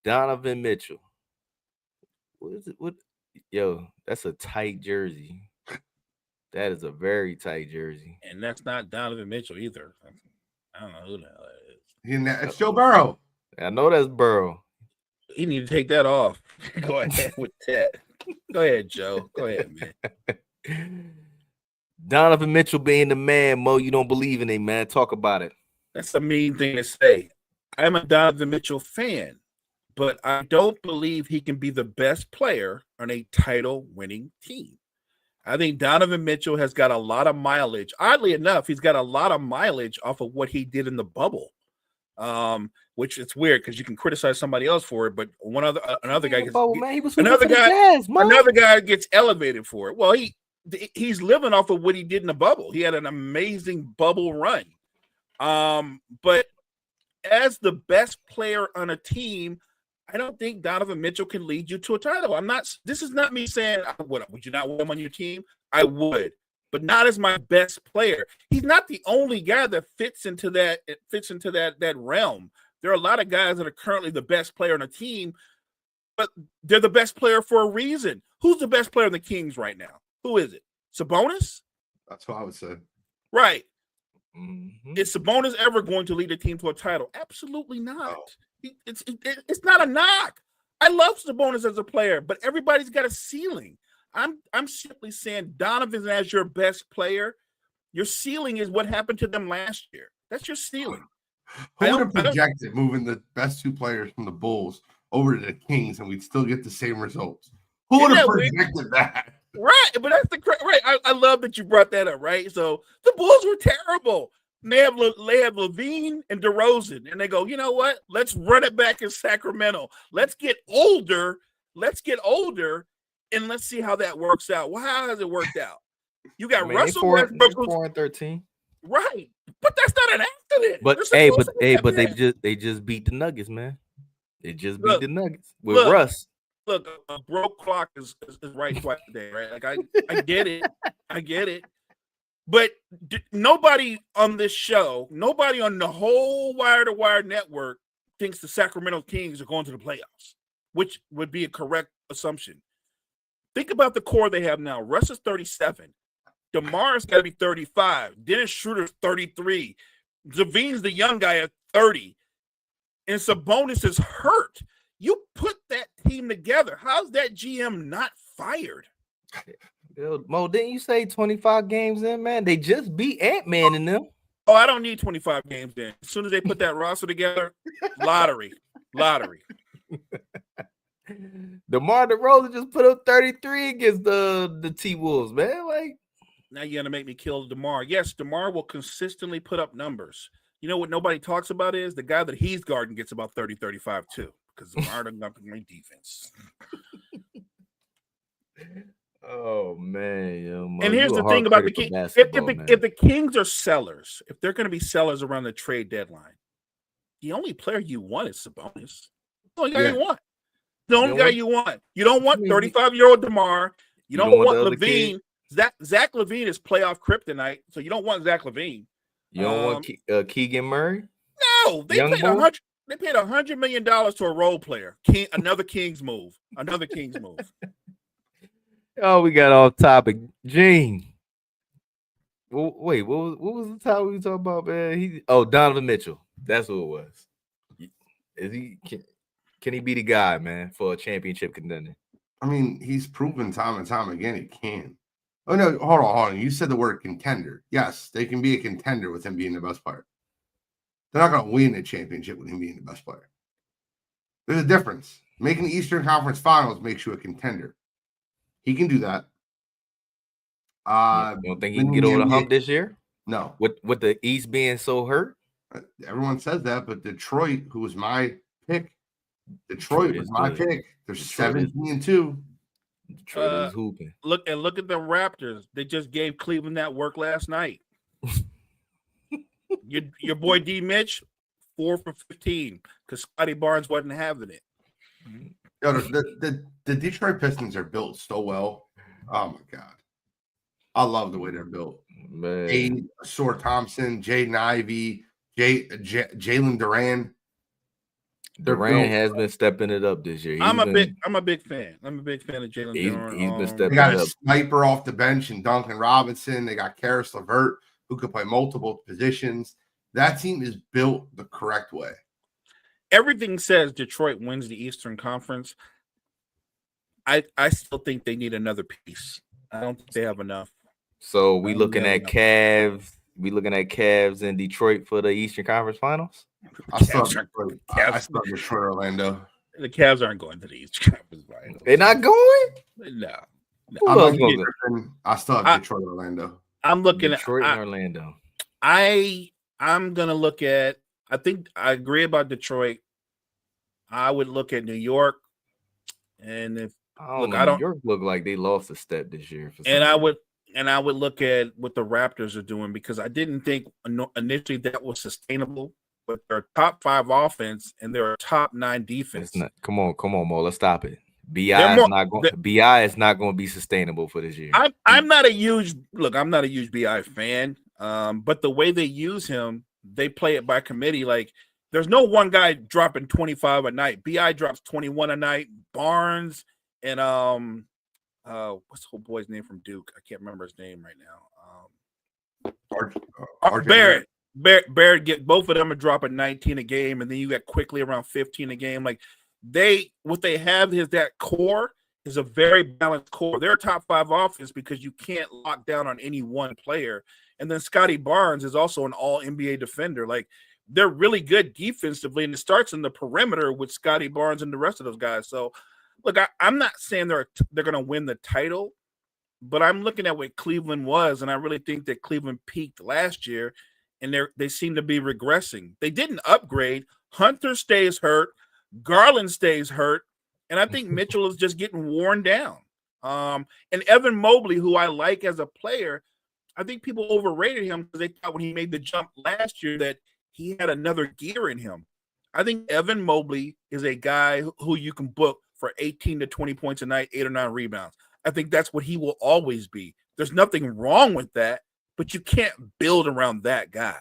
Donovan Mitchell. What is it? Yo, that's a tight jersey. That is a very tight jersey. And that's not Donovan Mitchell either. I don't know who the hell that is. It's Joe Burrow. I know that's Burrow. You need to take that off. Go ahead with that. Go ahead, Joe. Go ahead, man. Donovan Mitchell being the man, Mo, you don't believe in him, man. Talk about it. That's a mean thing to say. I'm a Donovan Mitchell fan, but I don't believe he can be the best player on a title-winning team. I think Donovan Mitchell has got a lot of mileage. Oddly enough, he's got a lot of mileage off of what he did in the bubble, which it's weird because you can criticize somebody else for it, but another guy gets elevated for it. Well, he's living off of what he did in the bubble. He had an amazing bubble run. But as the best player on a team, I don't think Donovan Mitchell can lead you to a title. This is not me saying, would you not want him on your team? I would, but not as my best player. He's not the only guy that fits into that realm. There are a lot of guys that are currently the best player on a team, but they're the best player for a reason. Who's the best player in the Kings right now? Who is it? Sabonis? That's what I would say. Right. Mm-hmm. Is Sabonis ever going to lead a team to a title? Absolutely not. Oh. It's not a knock. I love Sabonis as a player, but everybody's got a ceiling. I'm simply saying Donovan as your best player, your ceiling is what happened to them last year. That's your ceiling. Who would have projected moving the best two players from the Bulls over to the Kings and we'd still get the same results? Who would have projected that? Right, but that's right. I love that you brought that up, right? So the Bulls were terrible. They have Levine and DeRozan, and they go, you know what? Let's run it back in Sacramento. Let's get older, and let's see how that works out. Well, how has it worked out? You got Russell Westbrook, 4-13, right? But that's not an accident. But they just beat the Nuggets, man. They just beat the Nuggets with Russ. Look, a broke clock is right twice a day, right? Like I get it. But nobody on this show, nobody on the whole Wire to Wire network thinks the Sacramento Kings are going to the playoffs, which would be a correct assumption. Think about the core they have now. Russ is 37. DeMar's got to be 35. Dennis Schroeder's 33. Zavine's the young guy at 30. And Sabonis is hurt. You put that team together. How's that GM not fired? Mo, didn't you say 25 games in, man? They just beat Ant-Man in them. Oh, I don't need 25 games in. As soon as they put that roster together, lottery. DeMar DeRozan just put up 33 against the T-Wolves, man. Like, now you're gonna make me kill DeMar. Yes, DeMar will consistently put up numbers. You know what nobody talks about is the guy that he's guarding gets about 30, 35 too, because DeMar doesn't have great defense. Oh man, Mo, and here's the thing about the Kings: if the Kings are sellers, if they're going to be sellers around the trade deadline, the only player you want is Sabonis. The only guy you want. The only guy you want. You don't want 35-year-old DeMar. You don't want Levine. Zach Levine is playoff kryptonite, so you don't want Zach Levine. You don't want Keegan Murray? No, they paid $100 million to a role player. Another Kings move. Oh, we got off topic. Gene. Wait, what was the topic we were talking about, man? Donovan Mitchell. That's who it was. Can he be the guy, man, for a championship contender? I mean, he's proven time and time again he can. Oh, no, hold on. You said the word contender. Yes, they can be a contender with him being the best player. They're not going to win a championship with him being the best player. There's a difference. Making the Eastern Conference Finals makes you a contender. He can do that. You don't think he can get over the hump this year? No. With the East being so hurt? Everyone says that, but Detroit, who was my pick, Detroit was my pick. They're 17-2. Detroit is hooping. Look at the Raptors. They just gave Cleveland that work last night. your boy D Mitch, 4 for 15 because Scotty Barnes wasn't having it. Yo, the Detroit Pistons are built so well. Oh my god, I love the way they're built. Man, Sor Thompson, Jaden Ivey, Jalen Duran. Durant has been stepping it up this year. I'm a big fan. I'm a big fan of Jalen Duran. He's been stepping it up. They got a sniper off the bench and Duncan Robinson. They got Karis LeVert, who could play multiple positions. That team is built the correct way. Everything says Detroit wins the Eastern Conference. I still think they need another piece. I don't think they have enough. So we looking at Cavs. We looking at Cavs in Detroit for the Eastern Conference Finals. I still Detroit, Orlando. The Cavs aren't going to the Eastern Conference Finals. They're not going. No. I still have Detroit, Orlando. I'm looking Detroit and Orlando. I'm gonna look at. I think I agree about Detroit. I would look at New York, and if New York look like they lost a step this year. I would look at what the Raptors are doing because I didn't think initially that was sustainable. But they're a top 5 offense and they're a top 9 defense. Come on, Mo. Let's stop it. BI is not going to be sustainable for this year. I'm not a huge BI fan. But the way they use him, they play it by committee. Like there's no one guy dropping 25 a night. BI drops 21 a night. Barnes and what's the whole boy's name from Duke? I can't remember his name right now. Barrett get both of them are dropping 19 a game, and then you got quickly around 15 a game. Like what they have is that core is a very balanced core. They're a top 5 offense because you can't lock down on any one player. And then Scotty Barnes is also an all NBA defender. Like they're really good defensively, and it starts in the perimeter with Scotty Barnes and the rest of those guys. So look, I'm not saying they're going to win the title, but I'm looking at what Cleveland was, and I really think that Cleveland peaked last year, and they seem to be regressing. They didn't upgrade. Hunter stays hurt. Garland stays hurt. And I think Mitchell is just getting worn down. And Evan Mobley, who I like as a player, I think people overrated him because they thought when he made the jump last year that he had another gear in him. I think Evan Mobley is a guy who you can book for 18 to 20 points a night, 8 or 9 rebounds. I think that's what he will always be. There's nothing wrong with that, but you can't build around that guy.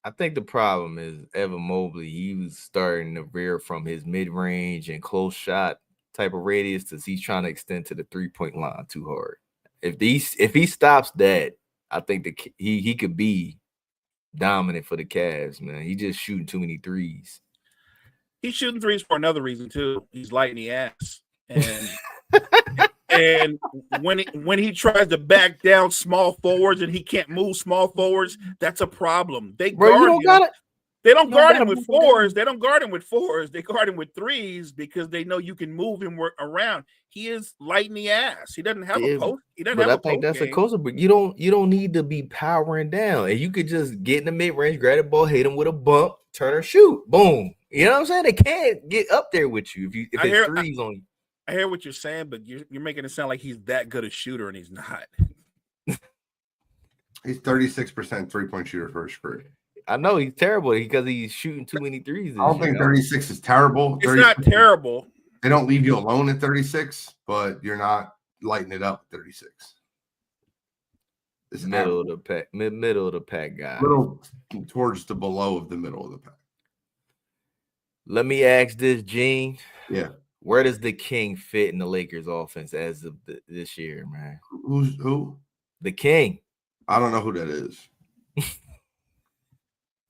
I think the problem is Evan Mobley. He was starting to veer from his mid-range and close shot type of radius as he's trying to extend to the 3-point line too hard. If he stops that, I think he could be dominant for the Cavs, man. He just shooting too many threes. He's shooting threes for another reason too. He's light in the ass, and and when he tries to back down small forwards and he can't move small forwards, that's a problem. They guard him. They don't guard him with fours. They don't guard him with fours. They guard him with threes because they know you can move him around. He is light in the ass. He doesn't have a post. He doesn't have a post. I think that's a coaster, but you don't need to be powering down. And you could just get in the mid range, grab the ball, hit him with a bump, turn or shoot, boom. You know what I'm saying? They can't get up there with you if it's threes on you. I hear what you're saying, but you're making it sound like he's that good a shooter, and he's not. He's 36% 3-point shooter for his career. I know he's terrible because he's shooting too many threes. I don't think 36 is terrible. It's not terrible. They don't leave you alone at 36, but you're not lighting it up at 36. It's middle of the pack guy. Little towards the below of the middle of the pack. Let me ask this, Gene. Yeah. Where does the King fit in the Lakers offense as of this year, man? Who? The King. I don't know who that is.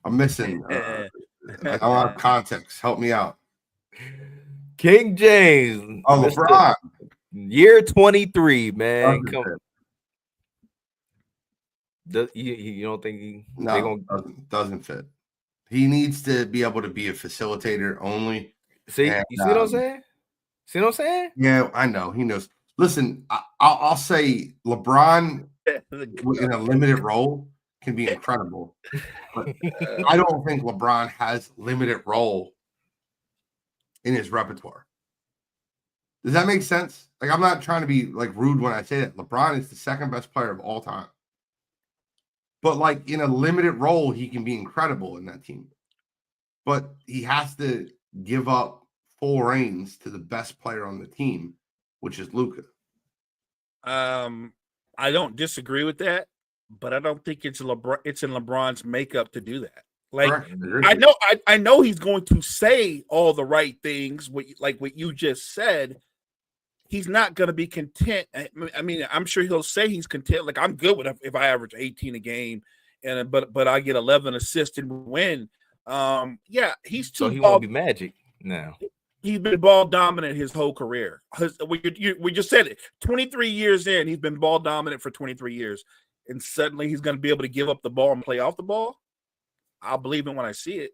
I'm missing. I don't have context. Help me out. King James. Oh, LeBron. Year 23, man. You don't think doesn't fit. He needs to be able to be a facilitator only. See, And, you see what I'm saying? See what I'm saying? Yeah, I know. He knows. Listen, I'll say LeBron in a limited role can be incredible. But I don't think LeBron has limited role in his repertoire. Does that make sense? Like, I'm not trying to be like rude when I say that. LeBron is the second best player of all time. But like in a limited role, he can be incredible in that team. But he has to give up full reins to the best player on the team, which is Luka. I don't disagree with that, but I don't think it's LeBron. It's in LeBron's makeup to do that. Like, I know he's going to say all the right things, like what you just said. He's not going to be content. I mean, I'm sure he'll say he's content. Like, I'm good with if I average 18 a game, but I get 11 assists and win. Yeah, he's too. So he won't be Magic now. He's been ball dominant his whole career. We just said it. 23 years in, he's been ball dominant for 23 years, and suddenly he's going to be able to give up the ball and play off the ball. I'll believe it when I see it.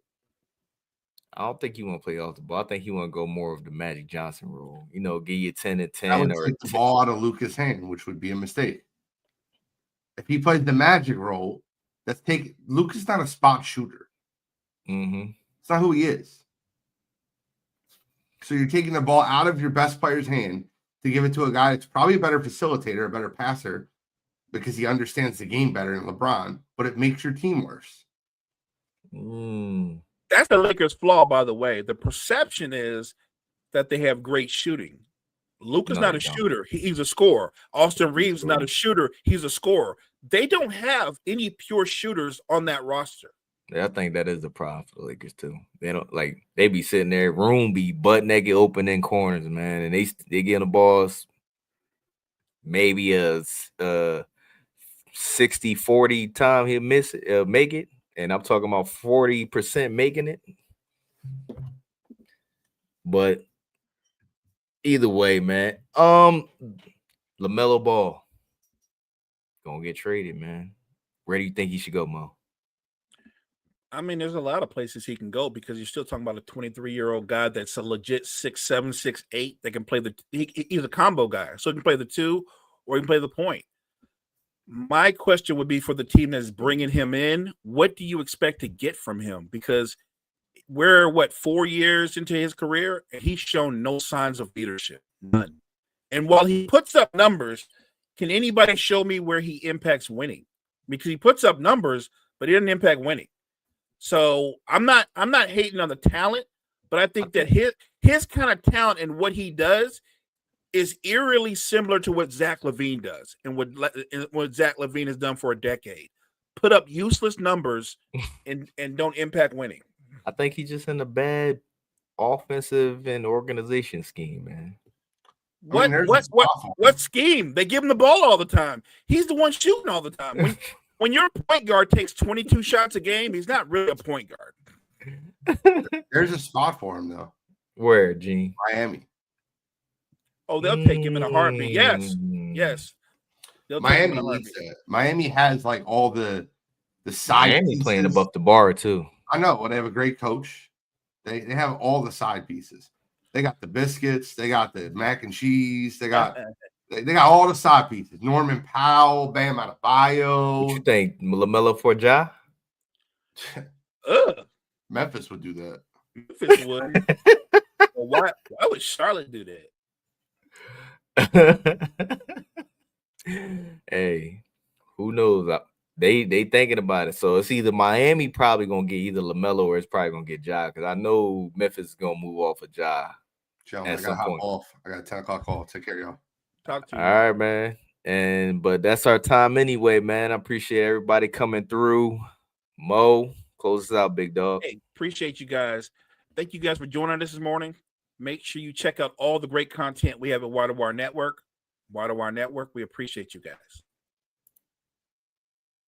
I don't think he want to play off the ball. I think he want to go more of the Magic Johnson role. You know, give you 10 and 10. I would take the ball out of Luka's hand, which would be a mistake. If he plays the Magic role, Luka's not a spot shooter. Mm-hmm. It's not who he is. So you're taking the ball out of your best player's hand to give it to a guy that's probably a better facilitator, a better passer, because he understands the game better than LeBron, but it makes your team worse. That's the Lakers' flaw, by the way. The perception is that they have great shooting. Luka's not a shooter. He's a scorer. Austin Reeves not a shooter. He's a scorer. They don't have any pure shooters on that roster. Yeah, I think that is the problem for the Lakers too. They don't they be sitting there, room be butt naked open in corners, man, and they get the balls maybe a 60-40 time he'll miss it, make it, and I'm talking about 40% making it. But either way, man, LaMelo Ball gonna get traded, man. Where do you think he should go, Mo? I mean, there's a lot of places he can go because you're still talking about a 23-year-old guy that's a legit 6'7", 6'8". That can play he's a combo guy, so he can play the two or he can play the point. My question would be for the team that's bringing him in, what do you expect to get from him? Because we're 4 years into his career and he's shown no signs of leadership, none. And while he puts up numbers, can anybody show me where he impacts winning? Because he puts up numbers, but he doesn't impact winning. So I'm not hating on the talent, but I think that his kind of talent and what he does is eerily similar to what Zach LaVine does and what Zach LaVine has done for a decade. Put up useless numbers and don't impact winning. I think he's just in a bad offensive and organization scheme, man. What scheme? They give him the ball all the time. He's the one shooting all the time. When your point guard takes 22 shots a game, he's not really a point guard. There's a spot for him, though. Where, Gene? Miami. Oh, they'll take him in a heartbeat. Yes. Miami needs that. Miami has like all the side Miami pieces. Playing above the bar, too. I know. Well, they have a great coach. They have all the side pieces. They got the biscuits. They got the mac and cheese. They got all the side pieces. Norman Powell, Bam Adebayo. What you think, LaMelo for Ja? Memphis would do that. Memphis would. Why would Charlotte do that? Hey, who knows? They thinking about it. So it's either Miami probably gonna get either LaMelo or it's probably gonna get Ja, because I know Memphis is gonna move off of Ja. I got hop off. I got a 10 o'clock call. Take care, y'all. Talk to you. All right, man. But that's our time anyway, man. I appreciate everybody coming through. Mo, close us out, big dog. Hey, appreciate you guys. Thank you guys for joining us this morning. Make sure you check out all the great content we have at Wire to Wire Network. Wire to Wire Network, we appreciate you guys.